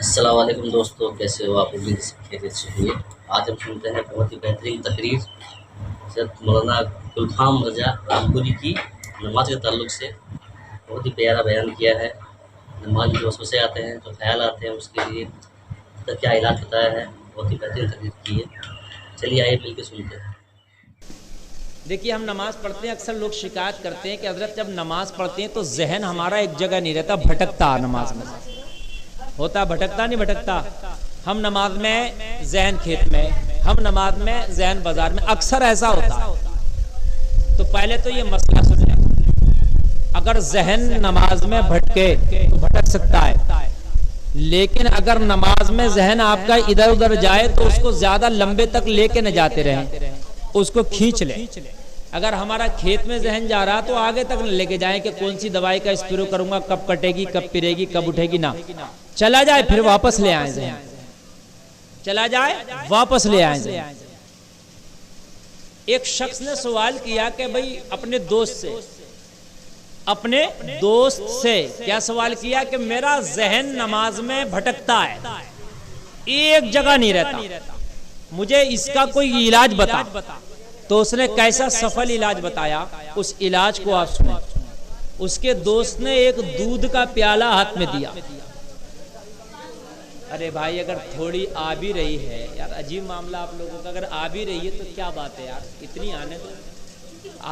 السلام علیکم دوستو، کیسے ہو آپ؟ امید سے خیریت سے ہوئے۔ آج ہم سنتے ہیں بہت ہی بہترین تقریر حضرت مولانا گلفام رضا رامپوری کی نماز کے تعلق سے۔ بہت ہی پیارا بیان کیا ہے۔ نماز میں جو وسوسے آتے ہیں، جو خیال آتے ہیں، اس کے لیے کیا علاج بتایا ہے۔ بہت ہی بہترین تقریر کی ہے۔ چلیے آئیے مل کے سنتے ہیں۔ دیکھیے، ہم نماز پڑھتے ہیں، اکثر لوگ شکایت کرتے ہیں کہ حضرت جب نماز پڑھتے ہیں تو ذہن ہمارا ایک جگہ نہیں رہتا، بھٹکتا نماز میں ہوتا، بھٹکتا نہیں بھٹکتا۔ ہم نماز میں ذہن کھیت میں، ہم نماز میں ذہن بازار میں، اکثر ایسا ہوتا ہے۔ تو پہلے تو یہ مسئلہ سنیں، اگر ذہن نماز میں بھٹکے تو بھٹک سکتا ہے، لیکن اگر نماز میں ذہن آپ کا ادھر ادھر جائے تو اس کو زیادہ لمبے تک لے کے نہ جاتے رہیں، اس کو کھینچ لیں۔ اگر ہمارا کھیت میں ذہن جا رہا تو آگے تک نہ لے کے جائیں کہ کون سی دوائی کا اسپرے کروں گا، کب کٹے گی، کب پھرے گی، کب اٹھے گی، نہ چلا جائے پھر واپس لے آئیں ذہن، چلا جائے واپس لے آئیں ذہن۔ ایک شخص نے سوال کیا کہ بھئی اپنے دوست سے کیا سوال کیا کہ میرا ذہن نماز میں بھٹکتا ہے، ایک جگہ نہیں رہتا، مجھے اس کا کوئی علاج بتا۔ تو اس نے کیسا سفل علاج بتایا، اس علاج کو آپ سنیں۔ اس کے دوست نے ایک دودھ کا پیالہ ہاتھ میں دیا۔ ارے بھائی، اگر تھوڑی آ بھی رہی ہے یار، عجیب معاملہ آپ لوگوں کا، اگر آ بھی رہی ہے تو کیا بات ہے یار، اتنی آنے دو۔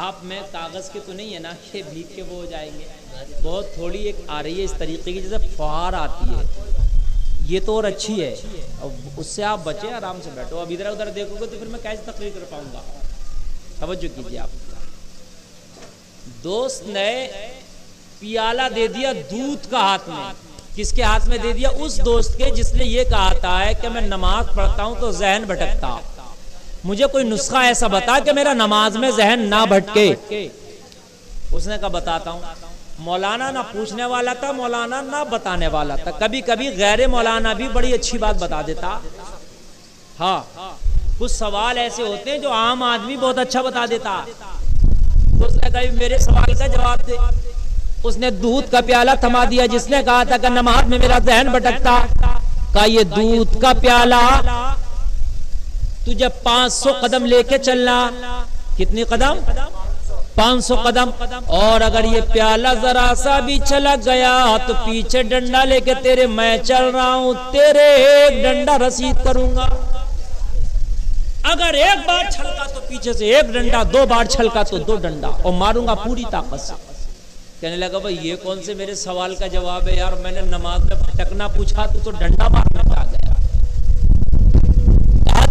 آپ میں کاغذ کے تو نہیں ہے نا کہ بھیگ کے وہ ہو جائیں گے، بہت تھوڑی ایک آ رہی ہے اس طریقے کی جیسے فوار آتی ہے، یہ تو اور اچھی ہے، اس سے آپ بچے، آرام سے بیٹھو۔ اب ادھر ادھر دیکھو گے تو پھر میں کیسے تقریر کر پاؤں گا؟ توجہ کیجیے آپ۔ دوست نے پیالہ دے دیا دودھ کا ہاتھ میں، کس کے ہاتھ میں دے دیا؟ اس دوست کے جس نے یہ کہا تھا کہ میں نماز پڑھتا ہوں تو ذہن بھٹکتا، مجھے کوئی نسخہ ایسا بتا کہ میرا نماز میں ذہن نہ بھٹکے۔ اس نے کہا بتاتا ہوں۔ مولانا نہ پوچھنے والا تھا، مولانا نہ بتانے والا تھا، کبھی کبھی غیر مولانا بھی بڑی اچھی بات بتا دیتا۔ ہاں، کچھ سوال ایسے ہوتے ہیں جو عام آدمی بہت اچھا بتا دیتا۔ اس نے کہا میرے سوال کا جواب دے۔ اس نے دودھ کا پیالہ تھما دیا، جس نے کہا تھا کہ نماز میں میرا ذہن بھٹکتا، کہا یہ دودھ کا پیالہ تجھے 500 قدم لے کے چلنا۔ کتنی قدم؟ 500 قدم۔ اور اگر یہ پیالہ ذرا سا بھی چلا گیا تو پیچھے ڈنڈا لے کے تیرے میں چل رہا ہوں، تیرے ایک ڈنڈا رسید کروں گا۔ اگر ایک بار چھلکا تو پیچھے سے ایک ڈنڈا، 2 بار چھلکا تو 2 ڈنڈا، اور ماروں گا پوری طاقت سے۔ کہنے لگا بھئی یہ کون سے میرے سوال کا جواب ہے یار، میں نے نماز میں بھٹکنا پوچھا تو ڈنڈا مارنے پہ آ گیا۔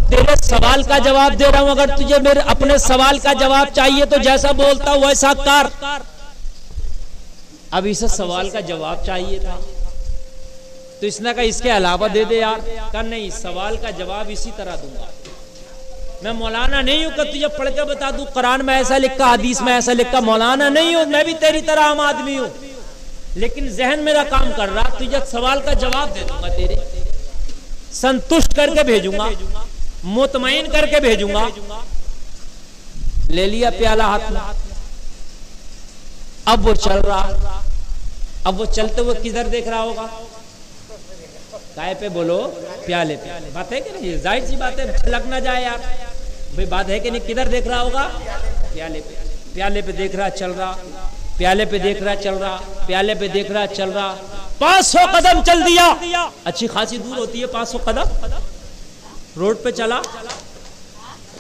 تیرے سوال کا جواب دے رہا ہوں، اگر تجھے میرے اپنے سوال کا جواب چاہیے تو جیسا بولتا ہوں ویسا کر۔ اب اسے سوال کا جواب چاہیے تھا تو اس نے کہا اس کے علاوہ دے دے یار۔ کہا نہیں، سوال کا جواب اسی طرح دوں گا، میں مولانا نہیں ہوں کہ تجھے پڑھ کے بتا دوں قرآن میں ایسا لکھا، حدیث میں ایسا لکھا۔ مولانا نہیں ہوں، میں بھی تیری طرح عام آدمی ہوں، لیکن ذہن میرا کام کر رہا، تجھے سوال کا جواب دے دوں گا، تیرے سنتشٹ کر کے بھیجوں گا، مطمئن کر کے بھیجوں گا۔ لے لیا پیالہ ہاتھ میں، اب وہ چل رہا۔ اب وہ چلتے ہوئے کدھر دیکھ رہا ہوگا؟ کائے پہ بولو؟ پیالے پہ۔ بات ہے کہ نہیں؟ ظاہر سی بات ہے، لگ نہ جائے یار بھئی، بات ہے کہ نہیں؟ کدھر دیکھ رہا ہوگا؟ پیالے پہ۔ پیالے پہ دیکھ رہا، چل رہا، پیالے پہ دیکھ رہا، چل رہا، پیالے پہ دیکھ رہا، چل رہا۔ 500 قدم چل دیا، اچھی خاصی دور ہوتی ہے 500 قدم، روڈ پہ چلا۔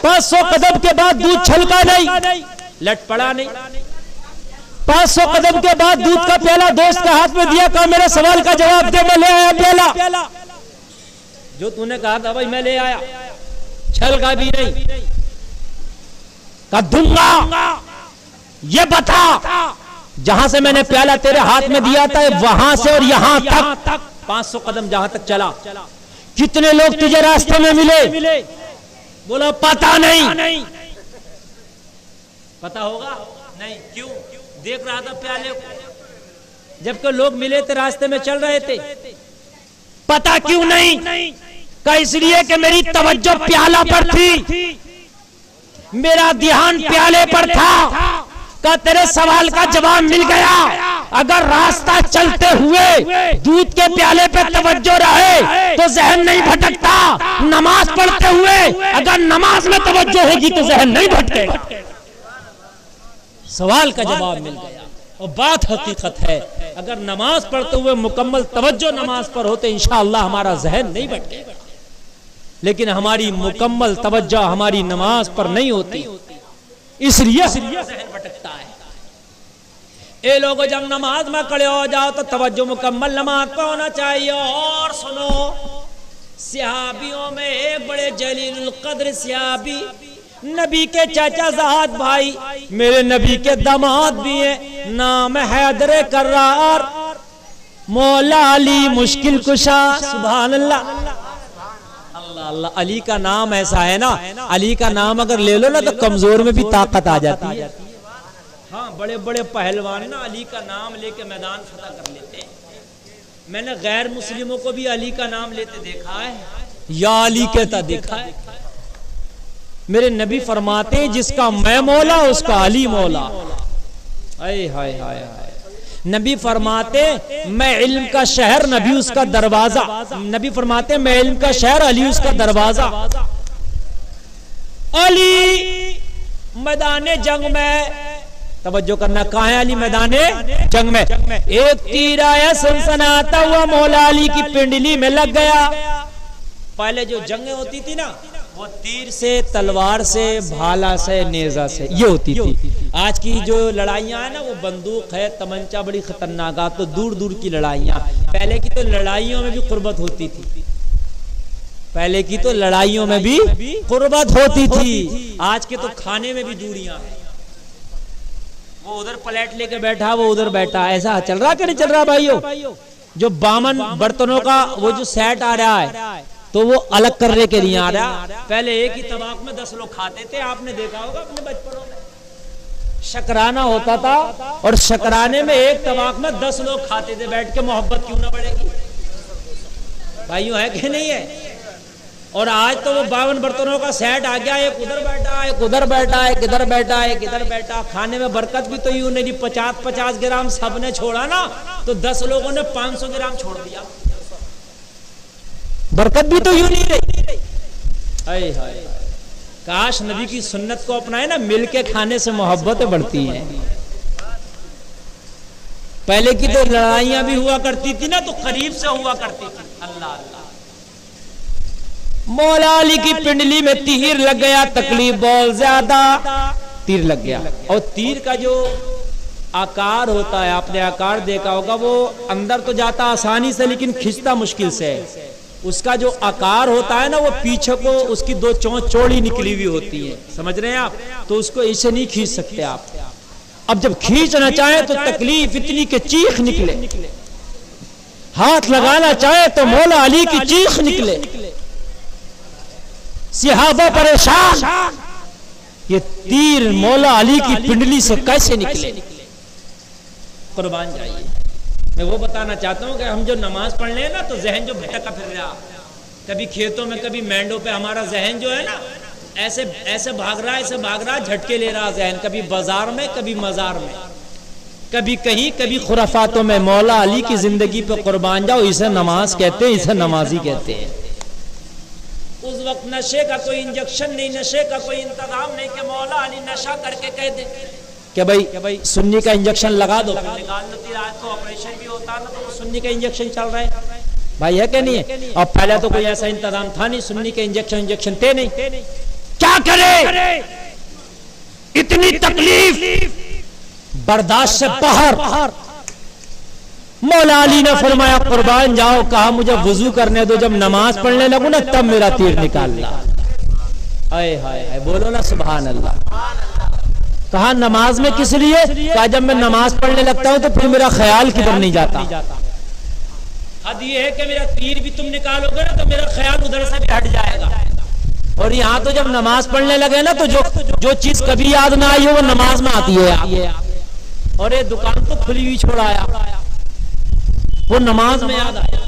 500 قدم کے بعد دودھ چھلکا نہیں، لٹ پڑا نہیں۔ 500 قدم کے بعد دودھ کا پیالہ دوست کے ہاتھ میں دیا، کہا میرے سوال کا جواب دے، میں لے آیا پیالہ جو تو نے کہا تھا بھائی میں لے آیا۔ چھلکا بھی نہیں، کہا دوں گا، یہ بتا جہاں سے میں نے پیالہ تیرے ہاتھ میں دیا تھا وہاں سے اور یہاں تک 500 قدم جہاں تک چلا، کتنے لوگ تجھے راستے میں ملے؟ بولا پتا نہیں۔ پتا ہوگا نہیں؟ کیوں؟ دیکھ رہا تھا پیالے کو، جبکہ لوگ ملے تھے، راستے میں چل رہے تھے۔ پتا کیوں نہیں؟ کہ اس لیے کہ میری توجہ پیالہ پر تھی، میرا دھیان پیالے پر تھا۔ کہ تیرے سوال کا جواب مل گیا، اگر راستہ چلتے ہوئے دودھ کے پیالے پہ توجہ رہے تو ذہن نہیں بھٹکتا. نماز پڑھتے ہوئے اگر نماز میں توجہ ہوگی تو ذہن نہیں بھٹکے گا. سوال کا جواب مل گیا. اور بات حقیقت ہے اگر نماز پڑھتے ہوئے مکمل توجہ نماز پر ہوتے انشاءاللہ ہمارا ذہن نہیں بھٹکے گا. لیکن ہماری مکمل توجہ ہماری نماز پر نہیں ہوتی, اس لیے ذہن بھٹکتا ہے. اے لوگوں جب نماز میں کھڑے ہو جاؤ تو توجہ مکمل نماز پر ہونا چاہیے. اور سنو, صحابیوں میں ایک بڑے جلیل القدر صحابی, نبی کے چاچا زاد بھائی, میرے نبی کے داماد بھی ہیں, نام حیدر کرار, مولا علی مشکل کشا. سبحان اللہ. اللہ اللہ, علی کا نام ایسا ہے نا, علی کا نام اگر لے لو نا تو کمزور میں بھی طاقت آ جاتی ہے. ہاں بڑے بڑے پہلوان نا علی کا نام لے کے میدان فتح کر لیتے ہیں. میں نے غیر مسلموں کو بھی علی کا نام لیتے دیکھا ہے, یا علی کہتا دیکھا ہے. میرے نبی فرماتے ہیں جس کا میں مولا اس کا علی مولا. ہائے ہائے ہائے. نبی فرماتے میں علم کا شہر, نبی اس کا دروازہ. نبی فرماتے میں علم کا شہر, علی اس کا دروازہ. علی میدان جنگ میں, توجہ کرنا, کہاں ہے علی میدان جنگ میں؟ ایک تیر آیا سنسناتا ہوا مولا علی کی پنڈلی میں لگ گیا. پہلے جو جنگیں ہوتی تھی نا وہ تیر سے, تلوار سے, بھالا سے, نیزہ سے یہ ہوتی تھی. آج کی جو لڑائیاں ہیں نا وہ بندوق ہے, تمنچا, بڑی خطرناک, تو دور دور کی لڑائیاں. پہلے کی تو لڑائیوں میں بھی قربت ہوتی تھی, پہلے کی تو لڑائیوں میں بھی قربت ہوتی تھی. آج کے تو کھانے میں بھی دوریاں ہیں. وہ ادھر پلیٹ لے کے بیٹھا, وہ ادھر بیٹھا. ایسا چل رہا کہ نہیں چل رہا بھائیو؟ جو 52 برتنوں کا وہ جو سیٹ آ رہا ہے تو وہ الگ کرنے کے لیے آ رہا. پہلے ایک ہی طبق میں 10 لوگ کھاتے تھے, آپ نے دیکھا ہوگا اپنے بچپنوں میں. شکرانہ ہوتا تھا اور شکرانے میں ایک طبق میں 10 لوگ کھاتے تھے بیٹھ کے. محبت کیوں نہ بڑھے گی بھائیو, ہے کہ نہیں ہے؟ اور آج تو وہ 52 برتنوں کا سیٹ آ گیا, ایک ادھر بیٹھا, ایک ادھر بیٹھا, ایک ادھر بیٹھا, ایک ادھر بیٹھا. کھانے میں برکت بھی تو یوں نہیں, 50 گرام سب نے چھوڑا نا تو 10 لوگوں نے 500 گرام چھوڑ دیا. برکت بھی تو یوں نہیں رہی. ہائے ہائے, کاش نبی کی سنت کو اپنائے نا, مل کے کھانے سے محبتیں بڑھتی ہیں. پہلے کی تو لڑائیاں بھی ہوا کرتی تھی نا تو قریب سے ہوا کرتی تھی. اللہ اللہ. مولا علی کی پنڈلی میں تیر لگ گیا, تکلیف بہت زیادہ, تیر لگ گیا. اور تیر کا جو آکار ہوتا ہے, آپ نے آکار دیکھا ہوگا, وہ اندر تو جاتا آسانی سے لیکن کھچتا مشکل سے. اس کا جو آکار ہوتا ہے نا وہ پیچھے کو اس کی 2 چونچ چوڑی نکلی ہوئی ہوتی ہے, سمجھ رہے ہیں آپ؟ تو اس کو اسے نہیں کھینچ سکتے آپ. اب جب کھینچنا چاہیں تو تکلیف اتنی کہ چیخ نکلے, ہاتھ لگانا چاہے تو مولا علی کی چیخ نکلے. صحابہ پریشان, یہ تیر مولا علی کی پنڈلی سے کیسے نکلے؟ قربان جائیے. میں وہ بتانا چاہتا ہوں کہ ہم جو نماز پڑھ لیں نا تو ذہن جو بھٹکا پھر رہا, کبھی کھیتوں میں کبھی مینڈوں پہ, ہمارا ذہن جو ہے نا ایسے بھاگ رہا, ایسے بھاگ رہا, جھٹکے لے رہا ذہن, کبھی بازار میں, کبھی مزار میں, کبھی کہیں, کبھی خرافاتوں میں. مولا علی کی زندگی پہ قربان جاؤ, اسے نماز کہتے ہیں, اسے نمازی کہتے ہیں. اس وقت نشے کا کوئی انجیکشن نہیں, نشے کا کوئی انتظام نہیں کہ مولا علی نشہ کر کے کہہ دے کہ بھائی سنی کا انجیکشن لگا دو. نکال دو تیر, آج تو آپریشن بھی ہوتا نا تو سنی کا انجیکشن چل رہا ہے بھائی, ہے کہ نہیں ہے؟ اور پہلے تو کوئی ایسا انتظام تھا نہیں, سنی کے انجیکشن تھے نہیں. کیا کرے, اتنی تکلیف برداشت سے باہر. مولا علی نے فرمایا قربان جاؤ, کہا مجھے وضو کرنے دو, جب نماز پڑھنے لگوں نا تب میرا تیر نکالنا. ہائے ہائے, بولو نا سبحان اللہ. کہا نماز میں کس لیے؟ کہا جب میں نماز پڑھنے لگتا ہوں تو پھر میرا خیال کدھر نہیں جاتا. حد یہ ہے کہ میرا تیر بھی تم نکالو گے نا تو میرا خیال ادھر سے بھی ہٹ جائے گا. اور یہاں تو جب نماز پڑھنے لگے نا تو جو چیز کبھی یاد نہ آئی ہو وہ نماز میں آتی ہے. اور یہ دکان تو کھلی ہوئی چھوڑایا, وہ نماز میں یاد آیا.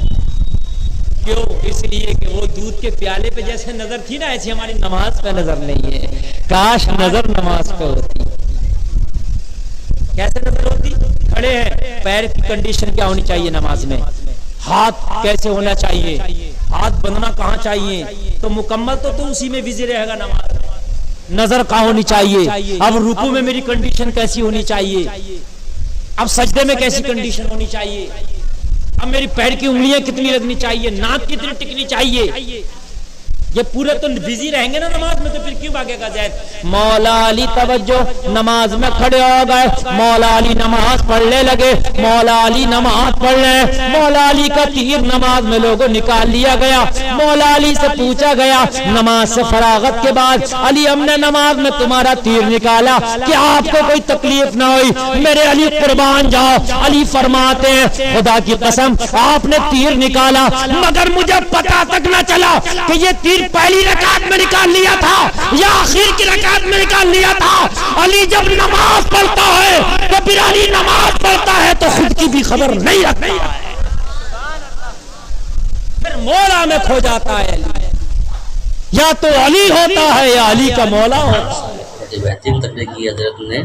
کیوں؟ اس لیے کہ وہ دودھ کے پیالے پہ جیسے نظر تھی نا, ایسی ہماری نماز پہ نظر نہیں ہے. کاش نظر نماز پہ ہوتی. کیسے نظر ہوتی؟ کھڑے ہیں پیر کی کنڈیشن کیا ہونی چاہیے نماز میں, ہاتھ کیسے ہونا چاہیے, ہاتھ بندھنا کہاں چاہیے, تو مکمل تو اسی میں بزی رہے گا نماز میں. نظر کہاں ہونی چاہیے, اب رکوع میں میری کنڈیشن کیسی ہونی چاہیے, اب سجدے میں کیسی کنڈیشن ہونی چاہیے, اب میری پیر کی انگلیاں کتنی لگنی چاہیے, ناک کتنی ٹکنی چاہیے, یہ پورے تو بزی رہیں گے نا نماز میں, تو پھر کیوں بھاگے گا ذہن. مولا علی توجہ, نماز میں کھڑے ہو گئے, مولا علی نماز پڑھنے لگے, مولا علی نماز پڑھ رہے, مولا علی کا تیر نماز میں لوگوں نکال لیا گیا. مولا علی سے پوچھا گیا نماز سے فراغت کے بعد, علی ہم نے نماز میں تمہارا تیر نکالا, کیا آپ کو کوئی تکلیف نہ ہوئی؟ میرے علی قربان جاؤ. علی فرماتے ہیں خدا کی قسم آپ نے تیر نکالا, مگر مجھے پتا تک نہ چلا کہ یہ تیر پہلی رکعت میں نکال لیا تھا یا آخر کی رکعت میں نکال لیا تھا. علی جب نماز پڑھتا ہے تو پھر علی نماز پڑھتا ہے تو خود کی بھی خبر نہیں رکھتا ہے, پھر مولا میں کھو جاتا ہے. یا تو علی ہوتا ہے یا علی کا مولا ہوتا ہے. بہترین تقریر کی حضرت نے.